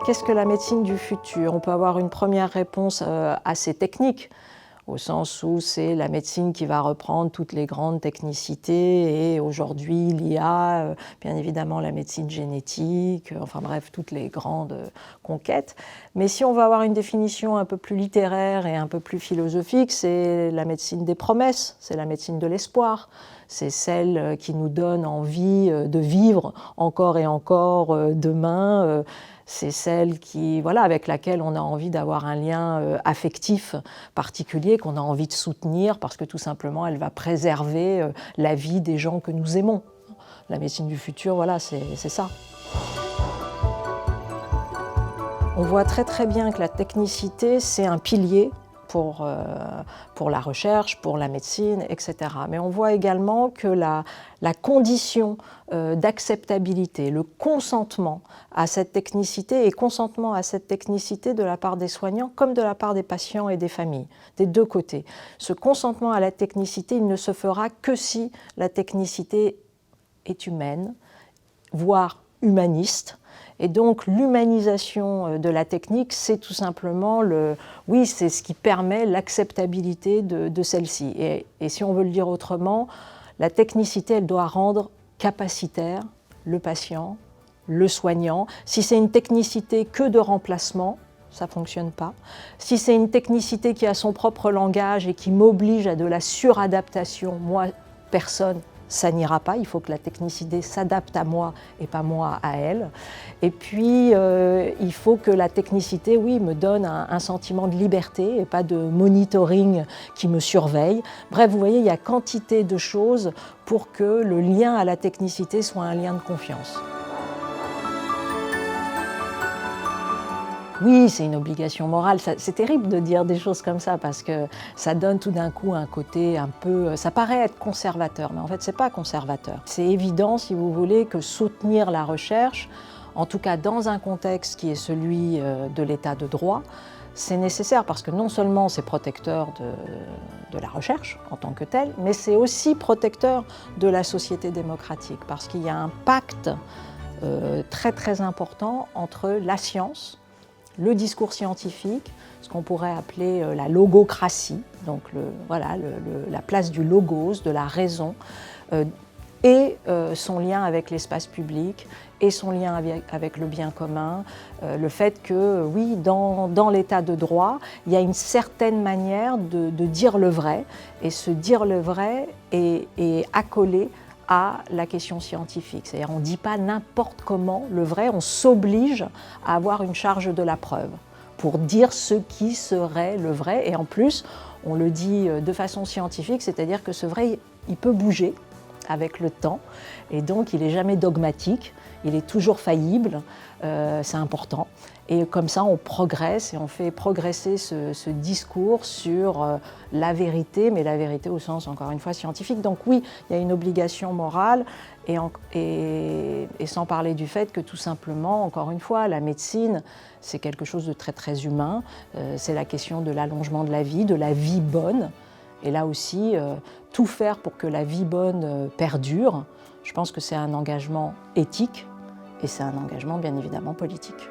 Qu'est-ce que la médecine du futur? On peut avoir une première réponse assez technique, au sens où c'est la médecine qui va reprendre toutes les grandes technicités et aujourd'hui l'IA, bien évidemment la médecine génétique, enfin bref, toutes les grandes conquêtes. Mais si on veut avoir une définition un peu plus littéraire et un peu plus philosophique, c'est la médecine des promesses, c'est la médecine de l'espoir. C'est celle qui nous donne envie de vivre encore et encore demain. C'est celle qui, voilà, avec laquelle on a envie d'avoir un lien affectif particulier, qu'on a envie de soutenir parce que tout simplement elle va préserver la vie des gens que nous aimons. La médecine du futur, voilà, c'est ça. On voit très très bien que la technicité, c'est un pilier pour la recherche, pour la médecine, etc. Mais on voit également que la condition d'acceptabilité, le consentement à cette technicité et consentement à cette technicité de la part des soignants comme de la part des patients et des familles, des deux côtés. Ce consentement à la technicité, il ne se fera que si la technicité est humaine, voire humaniste. Et donc l'humanisation de la technique, c'est tout simplement oui, c'est ce qui permet l'acceptabilité de celle-ci. Et si on veut le dire autrement, la technicité, elle doit rendre capacitaire le patient, le soignant. Si c'est une technicité que de remplacement, ça ne fonctionne pas. Si c'est une technicité qui a son propre langage et qui m'oblige à de la suradaptation, moi, personne, ça n'ira pas, il faut que la technicité s'adapte à moi et pas moi à elle. Et puis, il faut que la technicité, oui, me donne un sentiment de liberté et pas de monitoring qui me surveille. Bref, vous voyez, il y a quantité de choses pour que le lien à la technicité soit un lien de confiance. Oui, c'est une obligation morale. C'est terrible de dire des choses comme ça parce que ça donne tout d'un coup un côté un peu... Ça paraît être conservateur, mais en fait, ce n'est pas conservateur. C'est évident, si vous voulez, que soutenir la recherche, en tout cas dans un contexte qui est celui de l'état de droit, c'est nécessaire parce que non seulement c'est protecteur de la recherche en tant que telle, mais c'est aussi protecteur de la société démocratique parce qu'il y a un pacte très très important entre la science, le discours scientifique, ce qu'on pourrait appeler la logocratie, donc la place du logos, de la raison, et son lien avec l'espace public, et son lien avec le bien commun, le fait que, oui, dans l'état de droit, il y a une certaine manière de dire le vrai, et ce dire le vrai est accolé à la question scientifique. C'est-à-dire on ne dit pas n'importe comment le vrai, on s'oblige à avoir une charge de la preuve pour dire ce qui serait le vrai. Et en plus, on le dit de façon scientifique, c'est-à-dire que ce vrai, il peut bouger avec le temps, et donc il n'est jamais dogmatique, il est toujours faillible, c'est important. Et comme ça, on progresse et on fait progresser ce discours sur la vérité, mais la vérité au sens, encore une fois, scientifique. Donc oui, il y a une obligation morale, et sans parler du fait que tout simplement, encore une fois, la médecine, c'est quelque chose de très très humain. C'est la question de l'allongement de la vie bonne. Et là aussi, tout faire pour que la vie bonne perdure, je pense que c'est un engagement éthique et c'est un engagement bien évidemment politique.